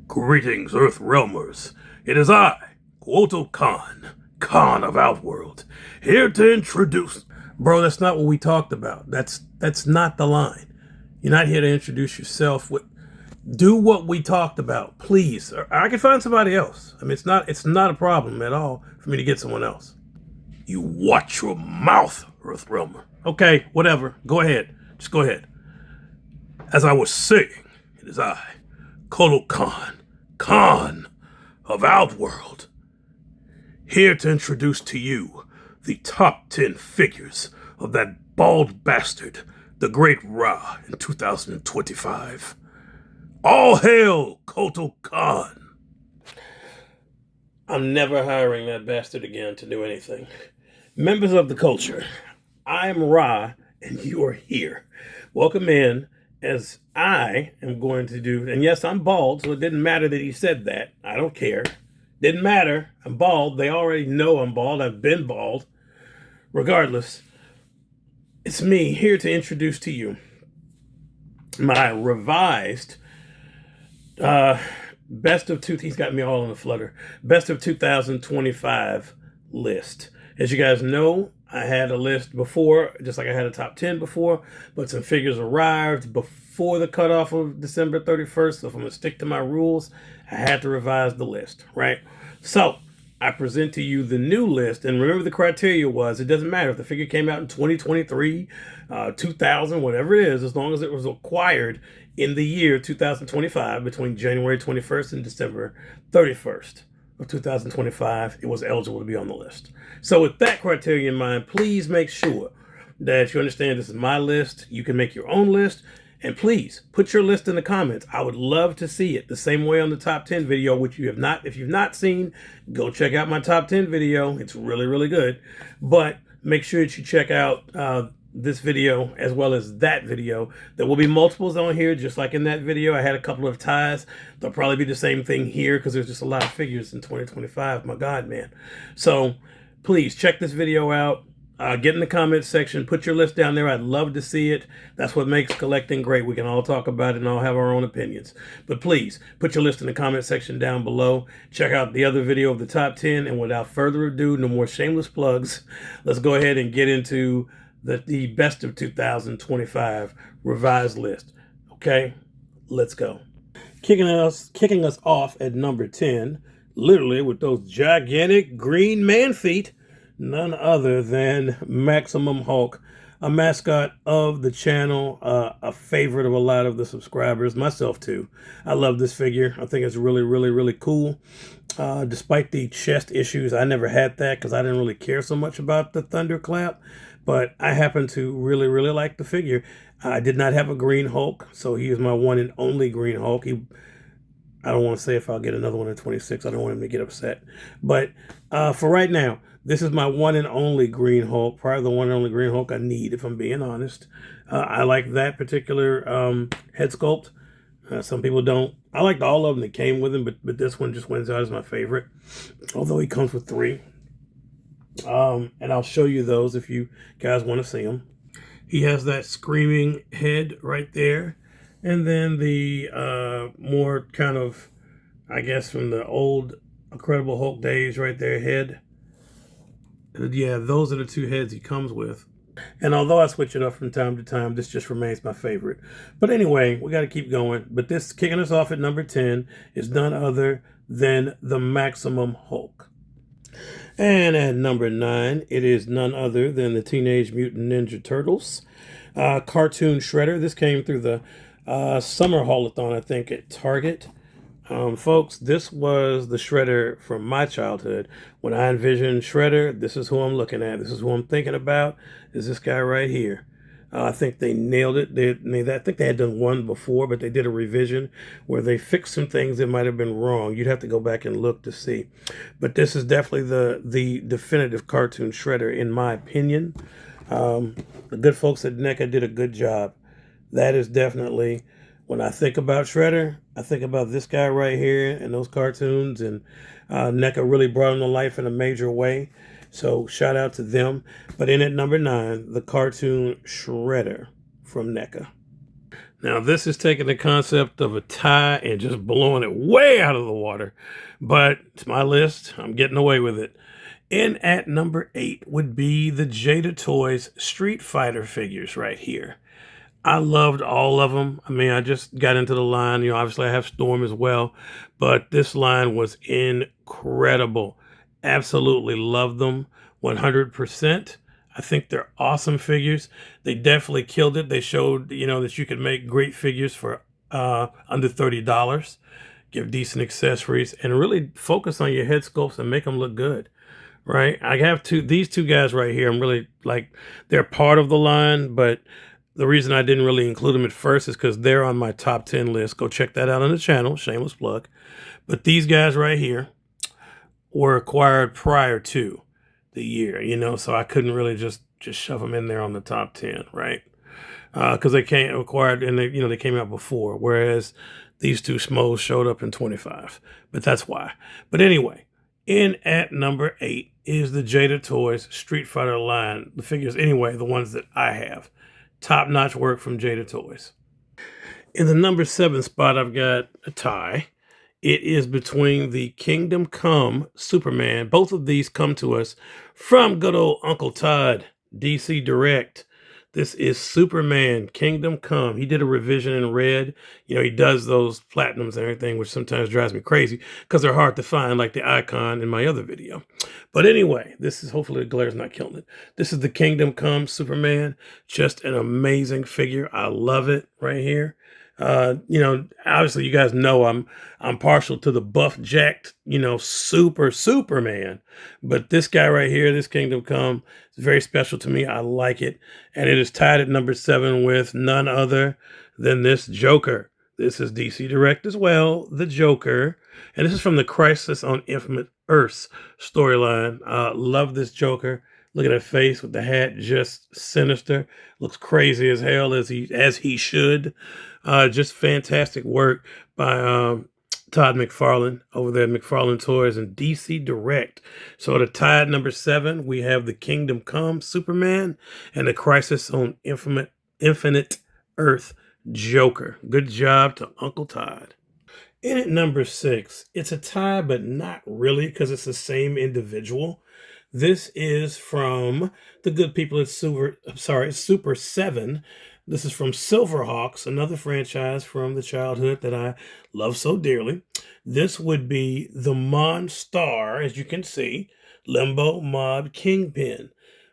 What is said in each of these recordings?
Greetings, Earth Realmers. It is I, Quoto Khan, Khan of Outworld, here to introduce. Bro, that's not what we talked about. That's not the line. You're not here to introduce yourself. Do what we talked about, please. Or I can find somebody else. I mean, it's not a problem at all for me to get someone else. You watch your mouth, Earth Realmer. Okay, whatever. Go ahead. Just go ahead. As I was saying, it is I, Kotal Khan, Khan of Outworld, here to introduce to you the top 10 figures of that bald bastard, the Great Ra, in 2025. All hail, Kotal Khan. I'm never hiring that bastard again to do anything. Members of the culture, I am Ra, and you are here. Welcome in, as I am going to do, and yes, I'm bald, so it didn't matter that he said that. I don't care. Didn't matter. I'm bald. They already know I'm bald. I've been bald. Regardless, it's me here to introduce to you my revised best of two. He's got me all in a flutter. Best of 2025 list. As you guys know, I had a list before, just like I had a top 10 before, but some figures arrived before the cutoff of December 31st. So if I'm going to stick to my rules, I had to revise the list, right? So I present to you the new list. And remember, the criteria was, it doesn't matter if the figure came out in 2023, 2000, whatever it is, as long as it was acquired in the year 2025, between January 21st and December 31st. Of 2025, it was eligible to be on the list. So with that criteria in mind, please make sure that you understand this is my list. You can make your own list, and please put your list in the comments. I would love to see it. The same way on the top 10 video, which you have not, if you've not seen, go check out my top 10 video. It's really, really good. But make sure that you check out this video as well as that video. There will be multiples on here, just like in that video. I had a couple of ties. There'll probably be the same thing here because there's just a lot of figures in 2025. My God, man. So please check this video out. Get in the comments section. Put your list down there. I'd love to see it. That's what makes collecting great. We can all talk about it and all have our own opinions. But please put your list in the comment section down below. Check out the other video of the top 10. And without further ado, no more shameless plugs. Let's go ahead and get into the best of 2025 revised list. Okay, let's go. Kicking us off at number 10, literally with those gigantic green man feet, none other than Maximum Hulk, a mascot of the channel, a favorite of a lot of the subscribers, myself too. I love this figure. I think it's really, really, really cool. Despite the chest issues, I never had that because I didn't really care so much about the thunderclap. But I happen to really, really like the figure. I did not have a Green Hulk, so he is my one and only Green Hulk. I don't want to say if I'll get another one in 26. I don't want him to get upset. But for right now, this is my one and only Green Hulk. Probably the one and only Green Hulk I need, if I'm being honest. I like that particular head sculpt. Some people don't. I liked all of them that came with him, but this one just wins out as my favorite. Although he comes with 3. And I'll show you those if you guys want to see them. He has that screaming head right there. And then the more kind of, I guess, from the old Incredible Hulk days right there, head. Yeah, those are the 2 heads he comes with. And although I switch it up from time to time, this just remains my favorite. But anyway, we got to keep going. But this, kicking us off at number 10, is none other than the Maximum Hulk. And at number 9, it is none other than the Teenage Mutant Ninja Turtles cartoon Shredder. This came through the summer haulathon, I think, at Target. Folks, this was the Shredder from my childhood. When I envisioned Shredder, this is who I'm looking at. This is who I'm thinking about, is this guy right here. I think they nailed it. I think they had done one before, but they did a revision where they fixed some things that might have been wrong. You'd have to go back and look to see. But this is definitely the definitive cartoon Shredder, in my opinion. The good folks at NECA did a good job. That is definitely, when I think about Shredder, I think about this guy right here and those cartoons. And NECA really brought him to life in a major way. So shout out to them. But in at number 9, the cartoon Shredder from NECA. Now, this is taking the concept of a tie and just blowing it way out of the water, but it's my list. I'm getting away with it. In at number 8 would be the Jada Toys Street Fighter figures right here. I loved all of them. I mean, I just got into the line. You know, obviously I have Storm as well, but this line was incredible. Absolutely loved them 100%. I think they're awesome figures. They definitely killed it. They showed, you know, that you could make great figures for under $30, give decent accessories, and really focus on your head sculpts and make them look good. Right? I have these two guys right here. I'm really like, they're part of the line, but the reason I didn't really include them at first is because they're on my top 10 list. Go check that out on the channel, shameless plug. But these guys right here were acquired prior to the year, you know, so I couldn't really just shove them in there on the top 10, right? Because they came acquired and they came out before, whereas these two Schmoes showed up in 25. But that's why. But anyway, in at number 8 is the Jada Toys Street Fighter line. The figures, anyway, the ones that I have. Top-notch work from Jada Toys. In the number 7 spot, I've got a tie. It is between the Kingdom Come Superman. Both of these come to us from good old Uncle Todd, DC Direct. This is Superman Kingdom Come. He did a revision in red. You know, he does those platinums and everything, which sometimes drives me crazy because they're hard to find, like the icon in my other video. But anyway, this is, hopefully the glare's not killing it. This is the Kingdom Come Superman. Just an amazing figure. I love it right here. You know, obviously you guys know I'm partial to the buff jacked, you know, Superman. But this guy right here, this Kingdom Come, is very special to me. I like it. And it is tied at number 7 with none other than this Joker. This is DC Direct as well, the Joker. And this is from the Crisis on Infinite Earths storyline. Love this Joker. Look at that face with the hat, just sinister. Looks crazy as hell, as he should. Just fantastic work by Todd McFarlane over there at McFarlane Toys and DC Direct. So to tie at number 7, we have the Kingdom Come Superman and the Crisis on Infinite Earth Joker. Good job to Uncle Todd. In at number 6, it's a tie, but not really, because it's the same individual. This is from the good people at Super 7. This is from Silverhawks, another franchise from the childhood that I love so dearly. This would be the Monstar, as you can see, Limbo Mob Kingpin.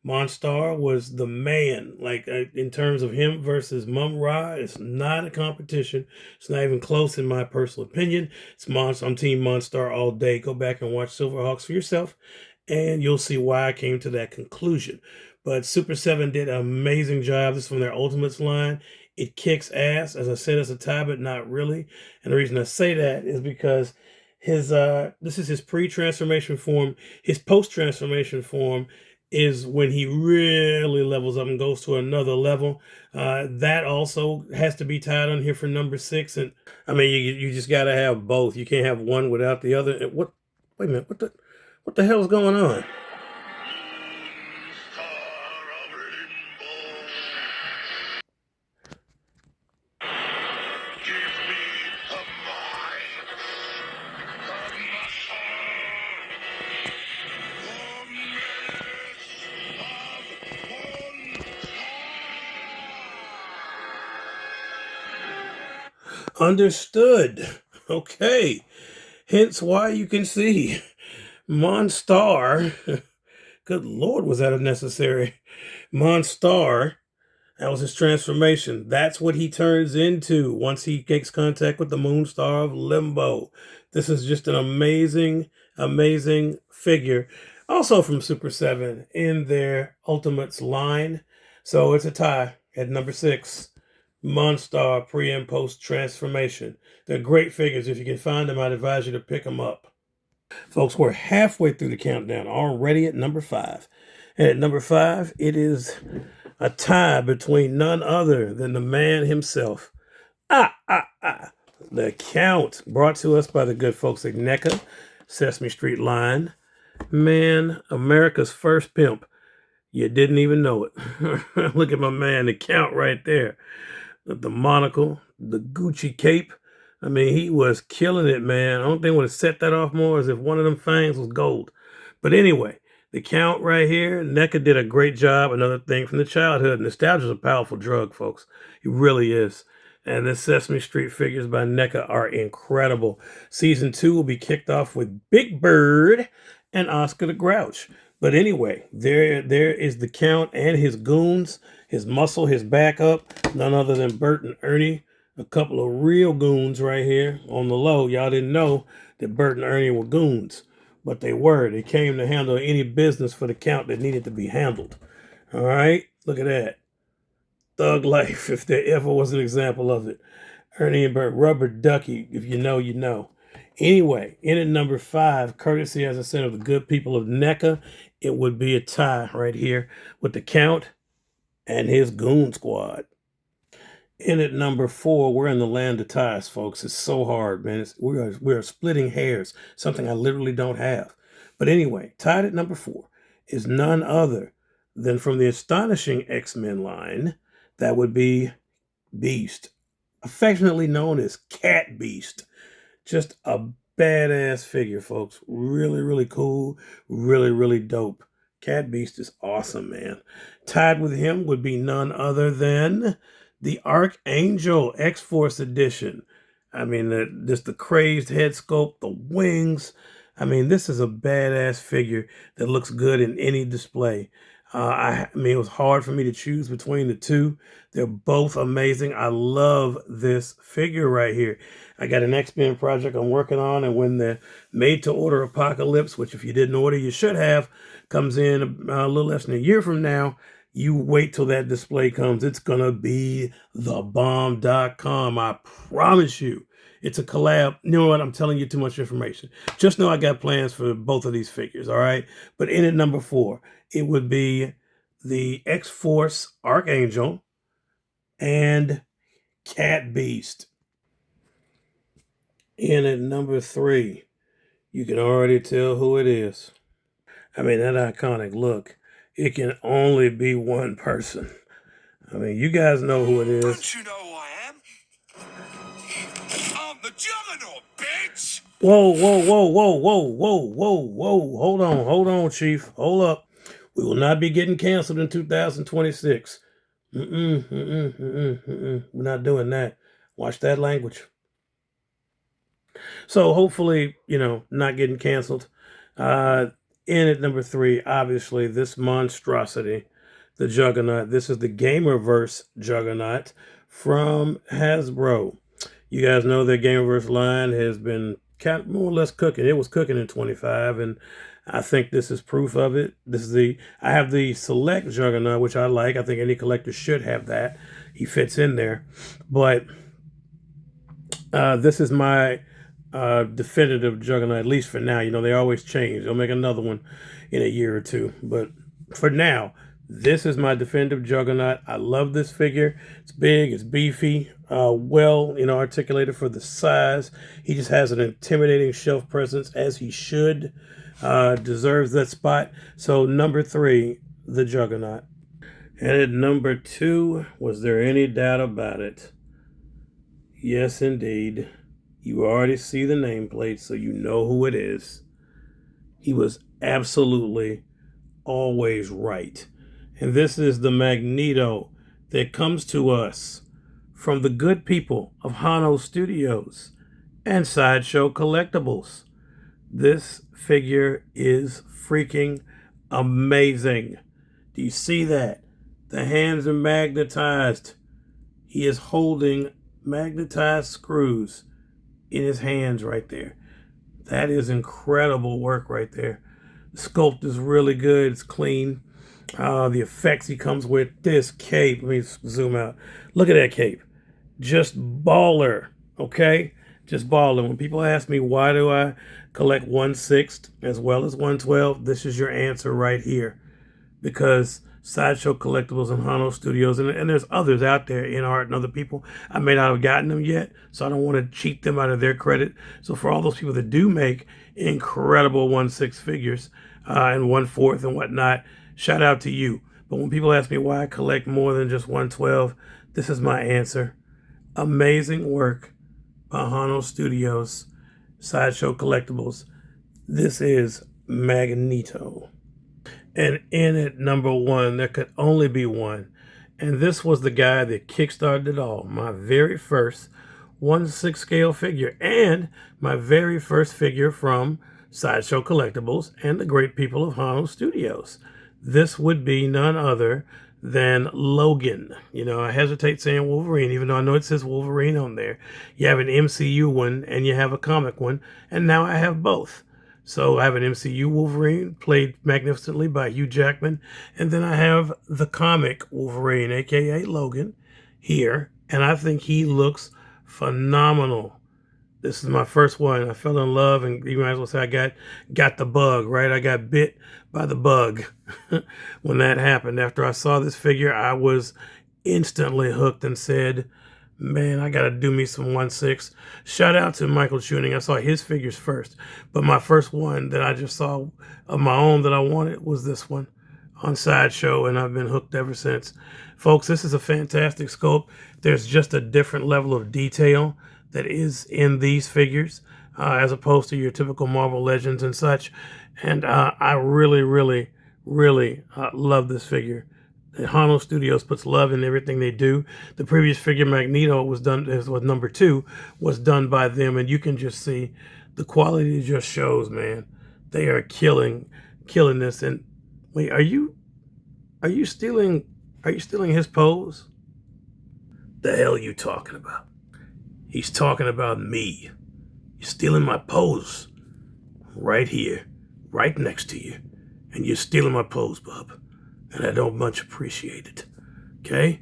Monstar was the man, like in terms of him versus Mum-Ra. It's not a competition. It's not even close in my personal opinion. I'm Team Monstar all day. Go back and watch Silverhawks for yourself, and you'll see why I came to that conclusion. But Super 7 did an amazing job. This is from their Ultimates line. It kicks ass. As I said, it's a tie, but not really. And the reason I say that is because this is his pre-transformation form. His post-transformation form is when he really levels up and goes to another level. That also has to be tied on here for number 6. And I mean, you just got to have both. You can't have one without the other. Wait a minute. What the hell is going on? Understood. Okay. Hence why you can see Monstar. Good Lord, was that unnecessary? Monstar, that was his transformation. That's what he turns into once he makes contact with the Moonstar of Limbo. This is just an amazing, amazing figure. Also from Super 7 in their Ultimates line. So it's a tie at number 6. Monstar pre and post transformation. They're great figures. If you can find them, I'd advise you to pick them up. Folks, we're halfway through the countdown, already at number 5. And at number 5, it is a tie between none other than the man himself. The Count, brought to us by the good folks at NECA, Sesame Street line. Man, America's first pimp. You didn't even know it. Look at my man, the Count right there. the monocle, the Gucci cape. I mean, he was killing it, man. I don't think would have set that off more is if one of them fangs was gold. But anyway, the count right here, NECA did a great job. Another thing from the childhood. Nostalgia is a powerful drug, folks. It really is. And the Sesame Street figures by NECA are incredible. Season 2 will be kicked off with Big Bird and Oscar the Grouch. But anyway, there is the Count and his goons, his muscle, his backup, none other than Bert and Ernie. A couple of real goons right here on the low. Y'all didn't know that Bert and Ernie were goons, but they were. They came to handle any business for the Count that needed to be handled. All right, look at that. Thug life, if there ever was an example of it. Ernie and Bert, rubber ducky, if you know, you know. Anyway, in at number 5, courtesy, as I said, of the good people of NECA, it would be a tie right here with the Count and his goon squad. In at number 4, we're in the land of ties, folks. It's so hard, man. We are splitting hairs, something I literally don't have. But anyway, tied at number 4 is none other than from the astonishing X-Men line. That would be Beast, affectionately known as Cat Beast. Just a badass figure, folks. Really, really cool. Really, really dope. Cat Beast is awesome, man. Tied with him would be none other than the Archangel X-Force edition. I mean, just the crazed head sculpt, the wings. I mean, this is a badass figure that looks good in any display. I mean, it was hard for me to choose between the two. They're both amazing. I love this figure right here. I got an X-Men project I'm working on, and when the made-to-order Apocalypse, which if you didn't order, you should have, comes in a little less than a year from now, you wait till that display comes. It's going to be thebomb.com. I promise you. It's a collab. You know what? I'm telling you too much information. Just know I got plans for both of these figures, all right? But in at number 4, it would be the X-Force Archangel and Cat Beast. In at number 3, you can already tell who it is. I mean, that iconic look. It can only be one person. I mean, you guys know who it is. Don't you know who I am? I'm the Juggernaut, bitch! Whoa, whoa, whoa, whoa, whoa, whoa, whoa, whoa. Hold on, Chief. Hold up. We will not be getting canceled in 2026. We're not doing that. Watch that language. So hopefully, not getting canceled. In at number 3, obviously, this monstrosity, the Juggernaut. This is the Gamerverse Juggernaut from Hasbro. You guys know their Gamerverse line has been more or less cooking. It was cooking in 25, and I think this is proof of it. I have the Select Juggernaut, which I like. I think any collector should have that. He fits in there. But this is my definitive Juggernaut, at least for now. They always change. They'll make another one in a year or two. But for now, this is my definitive Juggernaut. I love this figure. It's big, it's beefy, well, articulated for the size. He just has an intimidating shelf presence, as he should. Deserves that spot. So number 3, the Juggernaut. And at number 2, was there any doubt about it? Yes, indeed. You already see the nameplate, so you know who it is. He was absolutely always right. And this is the Magneto that comes to us from the good people of Hano Studios and Sideshow Collectibles. This figure is freaking amazing. Do you see that? The hands are magnetized. He is holding magnetized screws in his hands right there. That is incredible work right there. The sculpt is really good. It's clean. The effects he comes with, this cape. Let me zoom out. Look at that cape. Just baller. Okay? Just baller. When people ask me why do I collect 1/6 as well as 1/12, this is your answer right here. Because Sideshow Collectibles and Hano Studios, and there's others out there in art and other people. I may not have gotten them yet, so I don't want to cheat them out of their credit. So for all those people that do make incredible 1/6 figures and 1/4 and whatnot, shout out to you. But when people ask me why I collect more than just 1/12, This is my answer. Amazing work by Hano Studios, Sideshow Collectibles. This is Magneto. And in at number one, there could only be one. And this was the guy that kickstarted it all. My very first 1/6 scale figure and my very first figure from Sideshow Collectibles and the great people of Hano Studios. This would be none other than Logan. You know, I hesitate saying Wolverine, even though I know it says Wolverine on there. You have an MCU one and you have a comic one, and now I have both. So I have an MCU Wolverine, played magnificently by Hugh Jackman, and then I have the comic Wolverine, aka Logan, here, and I think he looks phenomenal. This is my first one. I fell in love, and you might as well say I got the bug, right? I got bit by the bug when that happened. After I saw this figure, I was instantly hooked and said, man, I got to do me some 1/6. Shout out to Michael Tuning. I saw his figures first, but my first one that I just saw of my own that I wanted was this one on Sideshow, and I've been hooked ever since. Folks, this is a fantastic sculpt. There's just a different level of detail that is in these figures as opposed to your typical Marvel Legends and such. And I really, really, really love this figure. Hano Studios puts love in everything they do. The previous figure, Magneto, was number 2, was done by them, and you can just see the quality just shows, man. They are killing this. And wait, are you stealing his pose? The hell are you talking about? He's talking about me. You're stealing my pose. Right here, right next to you. And you're stealing my pose, bub. And I don't much appreciate it. Okay?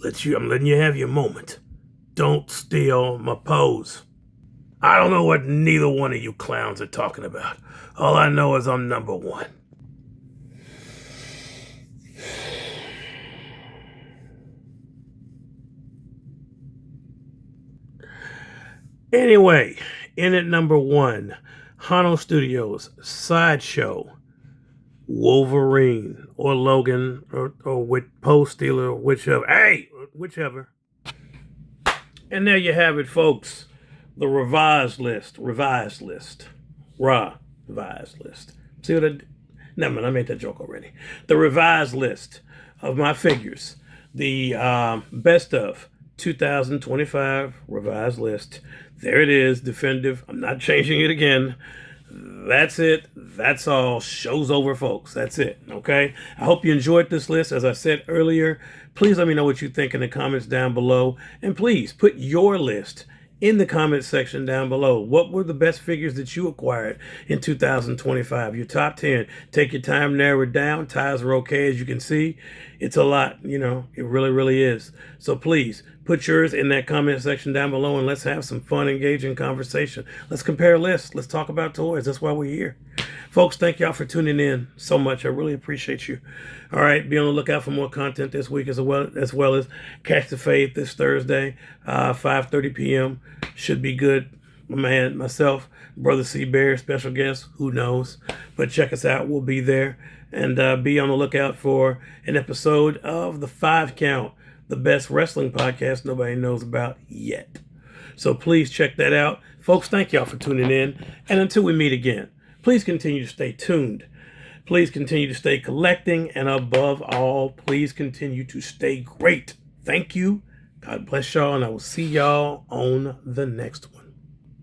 I'm letting you have your moment. Don't steal my pose. I don't know what neither one of you clowns are talking about. All I know is I'm number one. Anyway, in at number 1, Hano Studios, Sideshow, Wolverine, or Logan, or with Pose Stealer, whichever. Hey, whichever. And there you have it, folks. The revised list. Revised list. See what I did? Never mind, I made that joke already. The revised list of my figures. The best of 2025 revised list. There it is, definitive. I'm not changing it again. That's it. That's all. Show's over, folks. That's it. Okay? I hope you enjoyed this list. As I said earlier, please let me know what you think in the comments down below. And please put your list in the comments section down below. What were the best figures that you acquired in 2025? Your top 10. Take your time, narrow it down. Ties are okay, as you can see. It's a lot, you know. It really, really is. So please put yours in that comment section down below, and let's have some fun, engaging conversation. Let's compare lists. Let's talk about toys. That's why we're here. Folks, thank y'all for tuning in so much. I really appreciate you. All right, be on the lookout for more content this week, as well as Catch the Fade this Thursday, 5:30 p.m. Should be good. My man, myself, Brother C. Bear, special guest, who knows? But check us out. We'll be there. And be on the lookout for an episode of The 5 Count, the best wrestling podcast nobody knows about yet. So please check that out. Folks, thank y'all for tuning in. And until we meet again, please continue to stay tuned. Please continue to stay collecting. And above all, please continue to stay great. Thank you. God bless y'all. And I will see y'all on the next one.